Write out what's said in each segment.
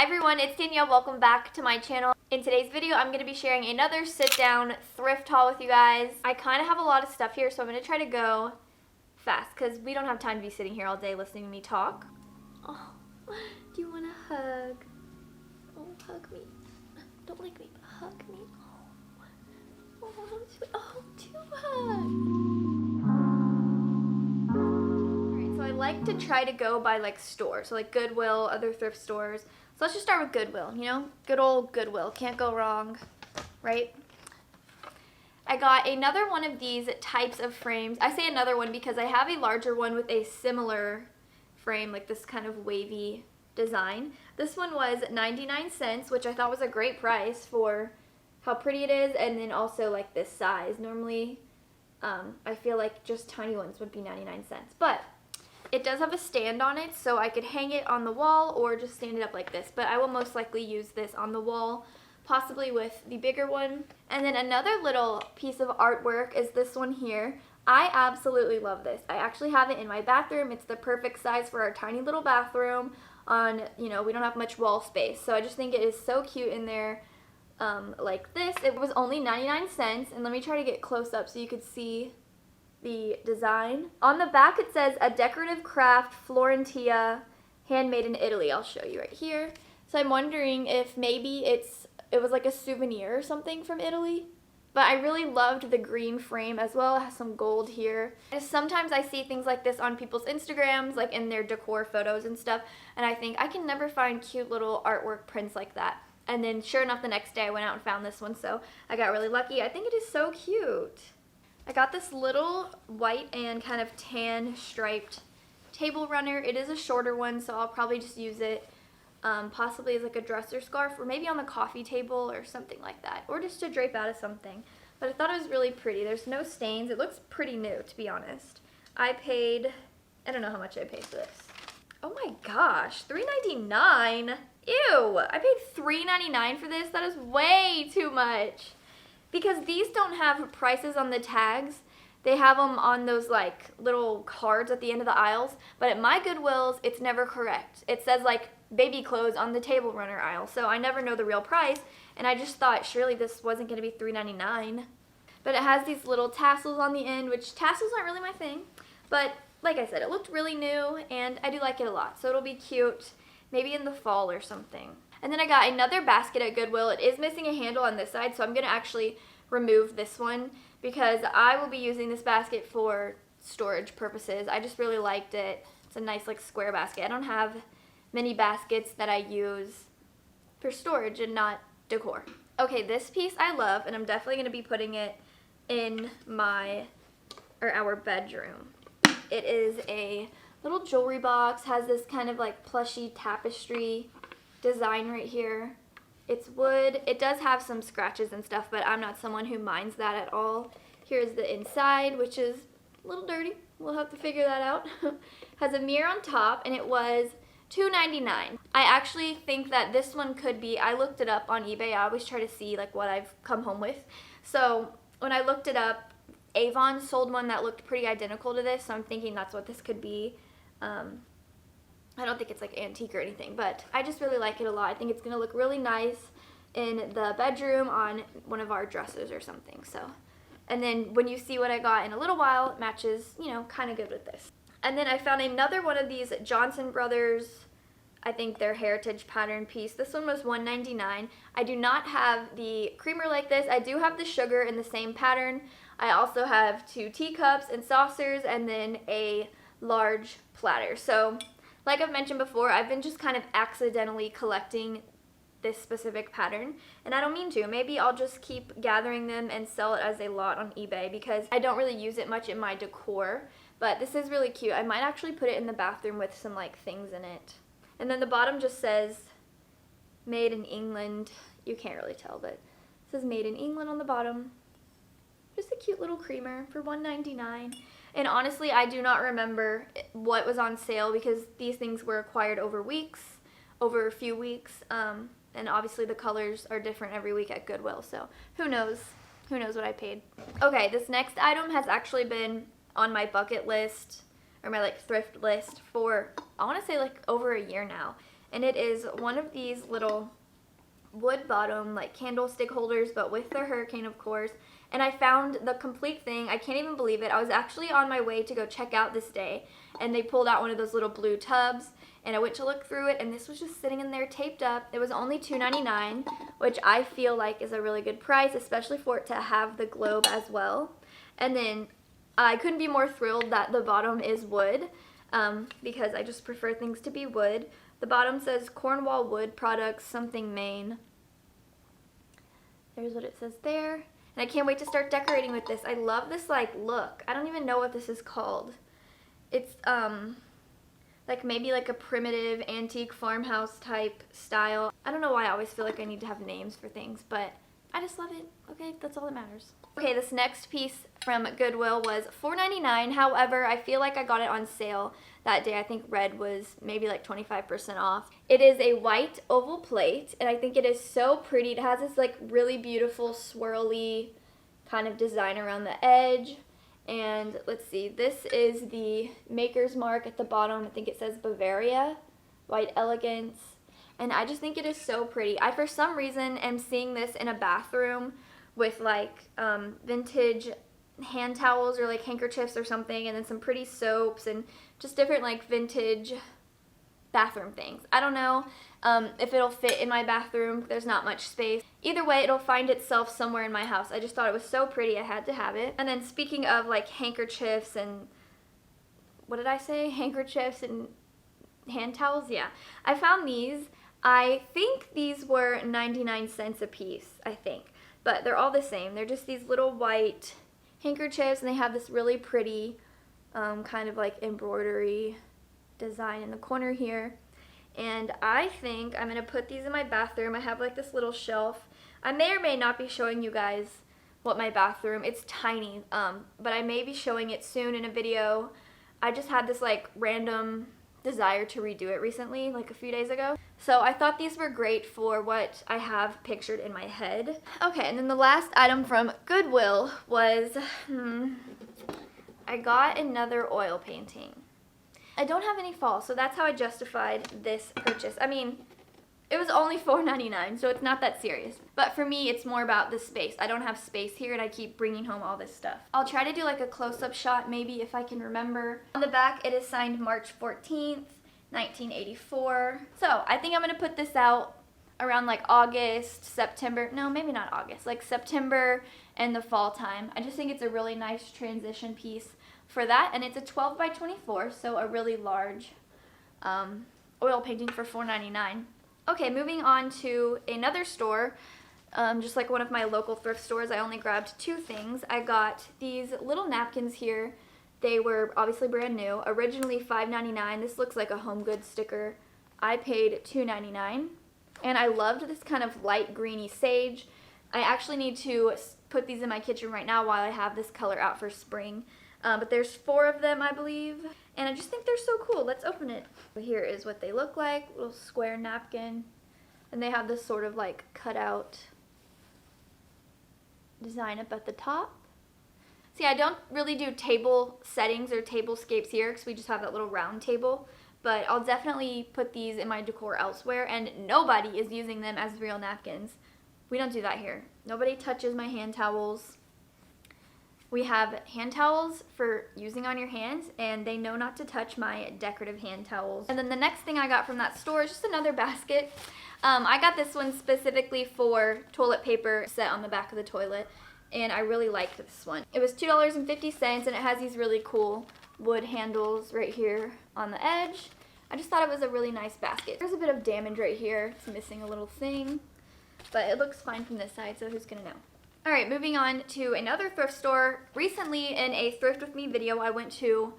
Hi everyone, it's Danielle. Welcome back to my channel. In today's video, I'm going to be sharing another sit-down thrift haul with you guys. I kind of have a lot of stuff here, so I'm going to try to go fast because we don't have time to be sitting here all day listening to me talk. Oh, do you want a hug? Oh, hug me. Don't lick me, but hug me. Oh, two hugs. Alright, so I like to try to go by like stores, so like Goodwill, other thrift stores. So let's just start with Goodwill, you know? Good old Goodwill. Can't go wrong, right? I got another one of these types of frames. I say another one because I have a larger one with a similar frame, like this kind of wavy design. This one was 99 cents, which I thought was a great price for how pretty it is, and then also like this size. Normally, I feel like just tiny ones would be 99 cents, but it does have a stand on it, so I could hang it on the wall or just stand it up like this, but I will most likely use this on the wall, possibly with the bigger one. And then another little piece of artwork is this one here. I absolutely love this. I actually have it in my bathroom. It's the perfect size for our tiny little bathroom on, you know, we don't have much wall space, so I just think it is so cute in there like this. It was only 99 cents, and let me try to get close up so you could see the design. On the back it says a decorative craft Florentia, handmade in Italy. I'll show you right here. So I'm wondering if maybe it was like a souvenir or something from Italy. But I really loved the green frame as well. It has some gold here. And sometimes I see things like this on people's Instagrams, like in their decor photos and stuff, and I think I can never find cute little artwork prints like that. And then sure enough, the next day I went out and found this one, so I got really lucky. I think it is so cute. I got this little white and kind of tan striped table runner. It is a shorter one, so I'll probably just use it possibly as like a dresser scarf or maybe on the coffee table or something like that, or just to drape out of something. But I thought it was really pretty. There's no stains. It looks pretty new, to be honest. I don't know how much I paid for this. Oh my gosh, $3.99? Ew, I paid $3.99 for this? That is way too much. Because these don't have prices on the tags. They have them on those like little cards at the end of the aisles. But at my Goodwills, it's never correct. It says like baby clothes on the table runner aisle. So I never know the real price. And I just thought surely this wasn't going to be $3.99. But it has these little tassels on the end, which tassels aren't really my thing. But like I said, it looked really new and I do like it a lot. So it'll be cute maybe in the fall or something. And then I got another basket at Goodwill. It is missing a handle on this side, so I'm going to actually remove this one because I will be using this basket for storage purposes. I just really liked it. It's a nice like square basket. I don't have many baskets that I use for storage and not decor. Okay, this piece I love, and I'm definitely going to be putting it in our bedroom. It is a little jewelry box, has this kind of like plushy tapestry design right here. It's wood. It does have some scratches and stuff, but I'm not someone who minds that at all. Here's the inside, which is a little dirty. We'll have to figure that out. Has a mirror on top, and it was $2.99. I actually think that this one could be, I looked it up on eBay. I always try to see like what I've come home with. So when I looked it up, Avon sold one that looked pretty identical to this, so I'm thinking that's what this could be. I don't think it's like antique or anything, but I just really like it a lot. I think it's going to look really nice in the bedroom on one of our dressers or something. So, and then when you see what I got in a little while, it matches, you know, kind of good with this. And then I found another one of these Johnson Brothers, I think their heritage pattern piece. This one was $1.99. I do not have the creamer like this. I do have the sugar in the same pattern. I also have 2 teacups and saucers and then a large platter. So like I've mentioned before, I've been just kind of accidentally collecting this specific pattern, and I don't mean to. Maybe I'll just keep gathering them and sell it as a lot on eBay because I don't really use it much in my decor, but this is really cute. I might actually put it in the bathroom with some like things in it. And then the bottom just says made in England. You can't really tell, but it says made in England on the bottom. Just a cute little creamer for $1.99. And honestly, I do not remember what was on sale because these things were acquired over a few weeks. And obviously the colors are different every week at Goodwill, so who knows what I paid. Okay, this next item has actually been on my bucket list, or my like thrift list for, I want to say like over a year now. and it is one of these little wood bottom like candlestick holders, but with the hurricane, of course. And I found the complete thing. I can't even believe it. I was actually on my way to go check out this day, and they pulled out one of those little blue tubs, and I went to look through it, and this was just sitting in there taped up. It was only $2.99, which I feel like is a really good price, especially for it to have the globe as well. And then I couldn't be more thrilled that the bottom is wood, because I just prefer things to be wood. The bottom says Cornwall Wood Products, something Maine. There's what it says there. And I can't wait to start decorating with this. I love this like look. I don't even know what this is called. It's like maybe like a primitive antique farmhouse type style. I don't know why I always feel like I need to have names for things, but I just love it. Okay, that's all that matters. Okay, this next piece from Goodwill was $4.99. However, I feel like I got it on sale that day. I think red was maybe like 25% off. It is a white oval plate, and I think it is so pretty. It has this like really beautiful swirly kind of design around the edge. And let's see, this is the maker's mark at the bottom. I think it says Bavaria, white elegance. And I just think it is so pretty. I, for some reason, am seeing this in a bathroom with like vintage hand towels or like handkerchiefs or something, and then some pretty soaps and just different like vintage bathroom things. I don't know if it'll fit in my bathroom. There's not much space. Either way, it'll find itself somewhere in my house. I just thought it was so pretty, I had to have it. And then speaking of like handkerchiefs and, what did I say? Handkerchiefs and hand towels? Yeah. I found these. I think these were 99 cents a piece, I think. But they're all the same. They're just these little white handkerchiefs, and they have this really pretty kind of like embroidery design in the corner here. And I think I'm going to put these in my bathroom. I have like this little shelf. I may or may not be showing you guys what my bathroom, it's tiny, but I may be showing it soon in a video. I just had this like random desire to redo it recently, like a few days ago. So I thought these were great for what I have pictured in my head. Okay, and then the last item from Goodwill was, I got another oil painting. I don't have any fall, so that's how I justified this purchase. I mean, it was only $4.99, so it's not that serious. But for me, it's more about the space. I don't have space here, and I keep bringing home all this stuff. I'll try to do like a close-up shot, maybe, if I can remember. On the back, it is signed March 14th, 1984. So I think I'm going to put this out around like August, September. No, maybe not August. Like September and the fall time. I just think it's a really nice transition piece for that. And it's a 12 by 24, so a really large oil painting for $4.99. Okay, moving on to another store, just like one of my local thrift stores. I only grabbed two things. I got these little napkins here. They were obviously brand new, originally $5.99. This looks like a home goods sticker. I paid $2.99, and I loved this kind of light greeny sage. I actually need to put these in my kitchen right now while I have this color out for spring. But there's 4 of them, I believe, and I just think they're so cool. Let's open it. Here is what they look like, little square napkin, and they have this sort of like cutout design up at the top. See, I don't really do table settings or tablescapes here because we just have that little round table, but I'll definitely put these in my decor elsewhere, and nobody is using them as real napkins. We don't do that here. Nobody touches my hand towels. We have hand towels for using on your hands, and they know not to touch my decorative hand towels. And then the next thing I got from that store is just another basket. I got this one specifically for toilet paper set on the back of the toilet, and I really liked this one. It was $2.50, and it has these really cool wood handles right here on the edge. I just thought it was a really nice basket. There's a bit of damage right here. It's missing a little thing, but it looks fine from this side, so who's gonna know? Alright, moving on to another thrift store. Recently in a Thrift With Me video, I went to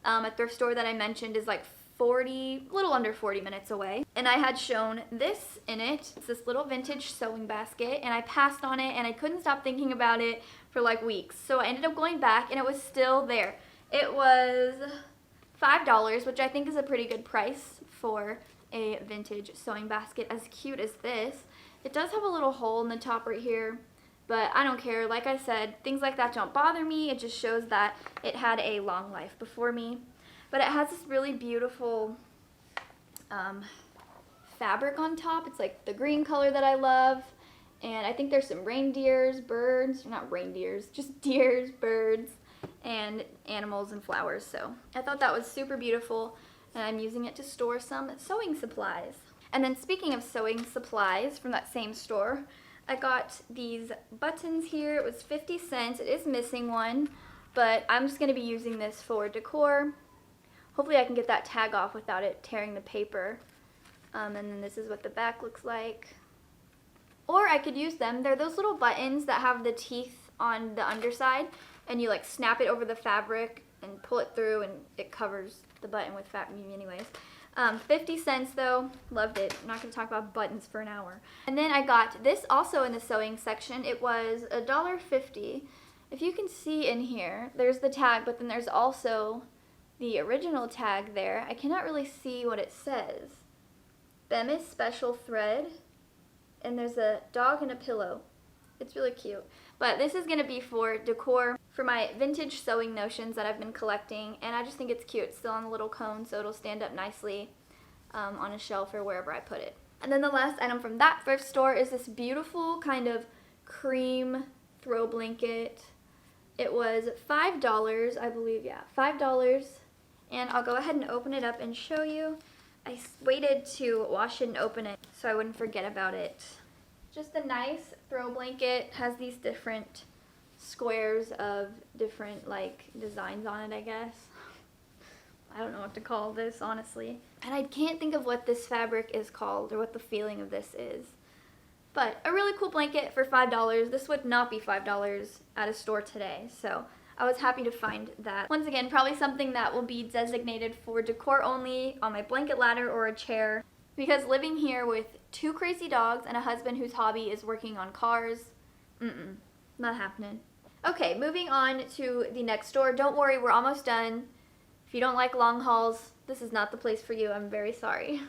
a thrift store that I mentioned is like a little under 40 minutes away. And I had shown this in it. It's this little vintage sewing basket, and I passed on it, and I couldn't stop thinking about it for like weeks. So I ended up going back, and it was still there. It was $5, which I think is a pretty good price for a vintage sewing basket as cute as this. It does have a little hole in the top right here, but I don't care. Like I said, things like that don't bother me. It just shows that it had a long life before me. But it has this really beautiful fabric on top. It's like the green color that I love. And I think there's some reindeers, birds, not reindeers, just deers, birds, and animals and flowers. So I thought that was super beautiful, and I'm using it to store some sewing supplies. And then speaking of sewing supplies from that same store, I got these buttons here. It was 50 cents. It is missing one, but I'm just going to be using this for decor. Hopefully I can get that tag off without it tearing the paper. And then this is what the back looks like. Or I could use them. They're those little buttons that have the teeth on the underside, and you like snap it over the fabric and pull it through, and it covers the button with fabric anyways. 50 cents though, loved it. I'm not going to talk about buttons for an hour. And then I got this also in the sewing section. It was $1.50. If you can see in here, there's the tag, but then there's also the original tag there. I cannot really see what it says. Bemis Special Thread, and there's a dog and a pillow. It's really cute. But this is going to be for decor for my vintage sewing notions that I've been collecting, and I just think it's cute. It's still on the little cone, so it'll stand up nicely on a shelf or wherever I put it. And then the last item from that thrift store is this beautiful kind of cream throw blanket. It was $5, I believe, yeah, $5. And I'll go ahead and open it up and show you. I waited to wash it and open it so I wouldn't forget about it. Just a nice throw blanket. Has these different squares of different like designs on it, I guess. I don't know what to call this, honestly. And I can't think of what this fabric is called or what the feeling of this is. But a really cool blanket for $5. This would not be $5 at a store today, so I was happy to find that. Once again, probably something that will be designated for decor only on my blanket ladder or a chair, because living here with 2 crazy dogs and a husband whose hobby is working on cars, not happening. Okay, moving on to the next store. Don't worry, we're almost done. If you don't like long hauls, this is not the place for you. I'm very sorry.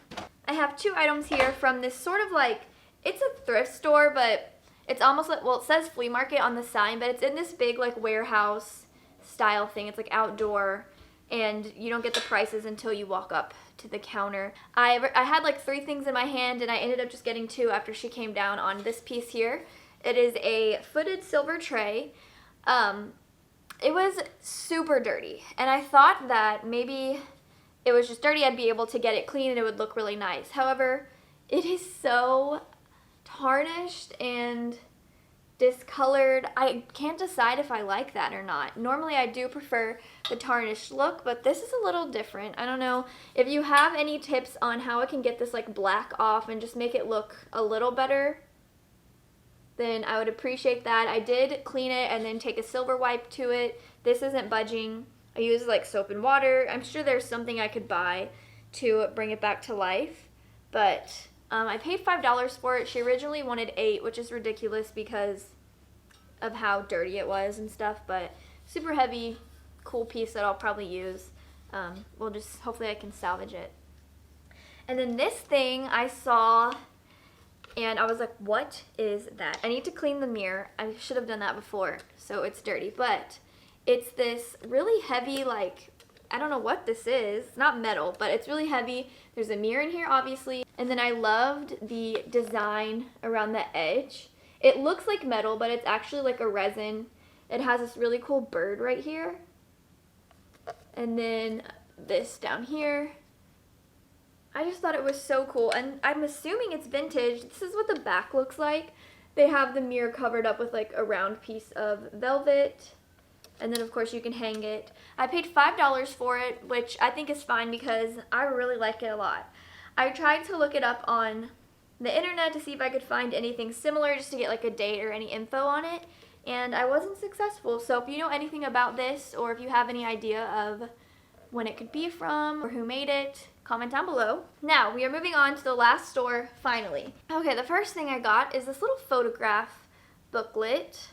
I have 2 items here from this sort of like, it's a thrift store, but it's almost like, well, it says flea market on the sign, but it's in this big like warehouse style thing. It's like outdoor, and you don't get the prices until you walk up to the counter. I had like 3 things in my hand, and I ended up just getting 2 after she came down on this piece here. It is a footed silver tray. It was super dirty, and I thought that maybe it was just dirty, I'd be able to get it clean and it would look really nice. However, it is so tarnished and discolored. I can't decide if I like that or not. Normally I do prefer the tarnished look, but this is a little different. I don't know if you have any tips on how I can get this like black off and just make it look a little better, then I would appreciate that. I did clean it and then take a silver wipe to it. This isn't budging. I use like soap and water. I'm sure there's something I could buy to bring it back to life, but I paid $5 for it. She originally wanted $8, which is ridiculous because of how dirty it was and stuff, but super heavy, cool piece that I'll probably use. We'll just, hopefully I can salvage it. And then this thing I saw, and I was like, what is that? I need to clean the mirror. I should have done that before, so it's dirty, but it's this really heavy, like, I don't know what this is. It's not metal, but it's really heavy. There's a mirror in here, obviously. And then I loved the design around the edge. It looks like metal, but it's actually like a resin. It has this really cool bird right here. And then this down here. I just thought it was so cool. And I'm assuming it's vintage. This is what the back looks like. They have the mirror covered up with like a round piece of velvet. And then, of course, you can hang it. I paid $5 for it, which I think is fine because I really like it a lot. I tried to look it up on the internet to see if I could find anything similar, just to get like a date or any info on it, and I wasn't successful. So if you know anything about this, or if you have any idea of when it could be from or who made it, comment down below. Now, we are moving on to the last store, finally. Okay, the first thing I got is this little photograph booklet.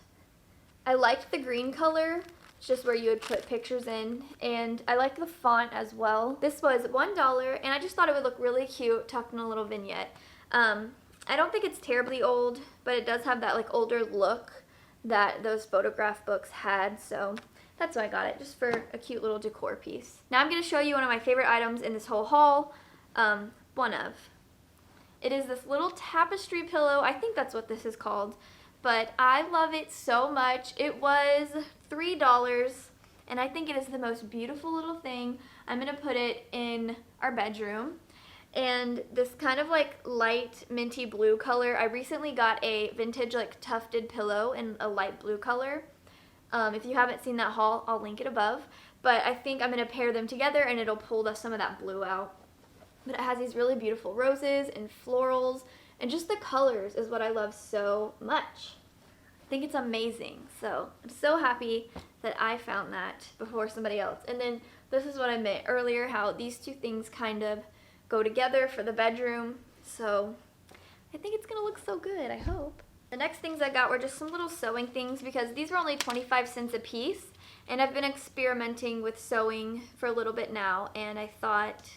I liked the green color. It's just where you would put pictures in, and I like the font as well. This was $1, and I just thought it would look really cute tucked in a little vignette. I don't think it's terribly old, but it does have that like older look that those photograph books had, so that's why I got it, just for a cute little decor piece. Now I'm going to show you one of my favorite items in this whole haul, one of. It is this little tapestry pillow. I think that's what this is called. But I love it so much. It was $3, and I think it is the most beautiful little thing. I'm going to put it in our bedroom. And this kind of like light minty blue color. I recently got a vintage like tufted pillow in a light blue color. If you haven't seen that haul, I'll link it above. But I think I'm going to pair them together and it'll pull some of that blue out. But it has these really beautiful roses and florals, and just the colors is what I love so much. I think it's amazing. So I'm so happy that I found that before somebody else. And then this is what I meant earlier, how these two things kind of go together for the bedroom. So I think it's gonna look so good, I hope. The next things I got were just some little sewing things because these were only 25 cents a piece. And I've been experimenting with sewing for a little bit now, and I thought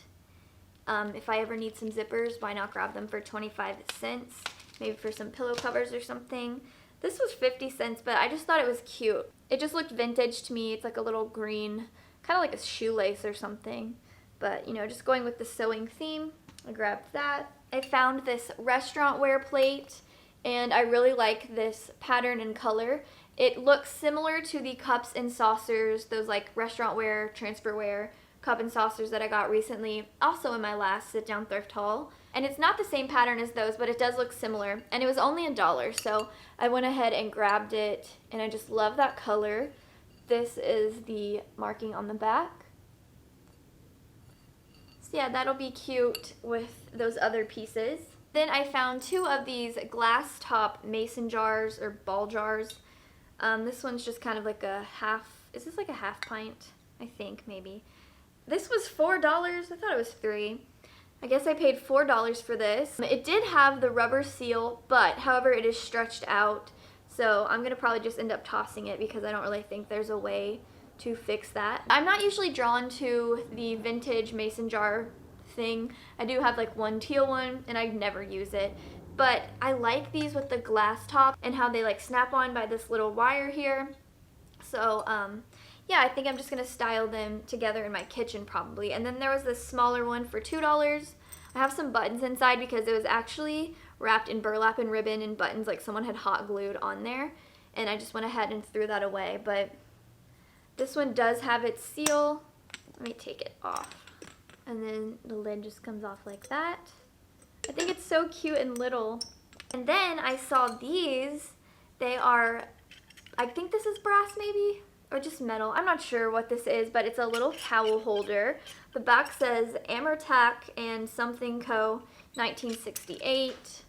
if I ever need some zippers, why not grab them for 25 cents? Maybe for some pillow covers or something. This was 50 cents, but I just thought it was cute. It just looked vintage to me. It's like a little green, kind of like a shoelace or something. But, you know, just going with the sewing theme, I grabbed that. I found this restaurant wear plate, and I really like this pattern and color. It looks similar to the cups and saucers, those like restaurant wear, transfer wear cup and saucers that I got recently, also in my last sit down thrift haul. And it's not the same pattern as those, but it does look similar. And it was only $1, so I went ahead and grabbed it, and I just love that color. This is the marking on the back. So yeah, that'll be cute with those other pieces. Then I found 2 of these glass top mason jars or ball jars. This one's just kind of like a half, is this like a half pint? I think maybe. This was $4. I thought it was $3. I guess I paid $4 for this. It did have the rubber seal, but however it is stretched out. So I'm gonna probably just end up tossing it because I don't really think there's a way to fix that. I'm not usually drawn to the vintage mason jar thing. I do have like one teal one and I never use it. But I like these with the glass top and how they like snap on by this little wire here. So yeah, I think I'm just gonna style them together in my kitchen probably. And then there was this smaller one for $2. I have some buttons inside because it was actually wrapped in burlap and ribbon and buttons like someone had hot glued on there. And I just went ahead and threw that away. But this one does have its seal. Let me take it off. And then the lid just comes off like that. I think it's so cute and little. And then I saw these. They are, I think this is brass maybe? Or just metal. I'm not sure what this is, but it's a little towel holder. The back says Amertac and Something Co. 1968.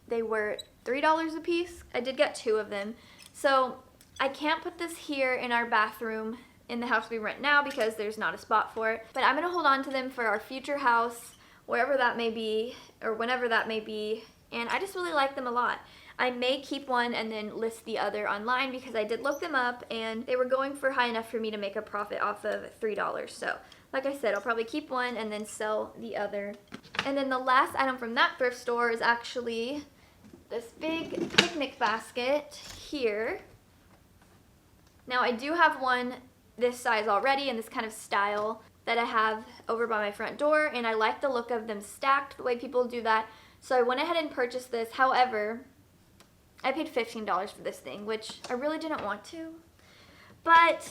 They were $3 a piece. I did get 2 of them. So I can't put this here in our bathroom in the house we rent now because there's not a spot for it. But I'm going to hold on to them for our future house, wherever that may be, or whenever that may be. And I just really like them a lot. I may keep one and then list the other online because I did look them up and they were going for high enough for me to make a profit off of $3. So like I said, I'll probably keep one and then sell the other. And then the last item from that thrift store is actually this big picnic basket here. Now I do have one this size already in this kind of style that I have over by my front door, and I like the look of them stacked, the way people do that. So I went ahead and purchased this. However, I paid $15 for this thing, which I really didn't want to. But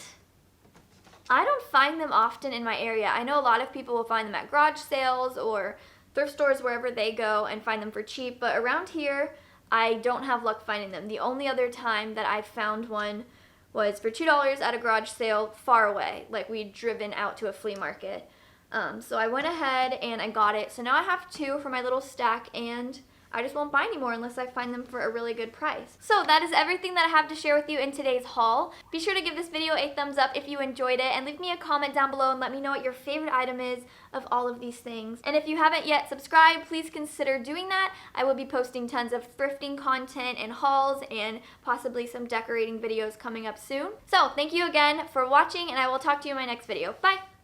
I don't find them often in my area. I know a lot of people will find them at garage sales or thrift stores wherever they go and find them for cheap, but around here I don't have luck finding them. The only other time that I found one was for $2 at a garage sale far away, like we'd driven out to a flea market. So I went ahead and I got it. So now I have 2 for my little stack, and I just won't buy any more unless I find them for a really good price. So that is everything that I have to share with you in today's haul. Be sure to give this video a thumbs up if you enjoyed it, and leave me a comment down below and let me know what your favorite item is of all of these things. And if you haven't yet subscribed, please consider doing that. I will be posting tons of thrifting content and hauls and possibly some decorating videos coming up soon. So thank you again for watching, and I will talk to you in my next video. Bye!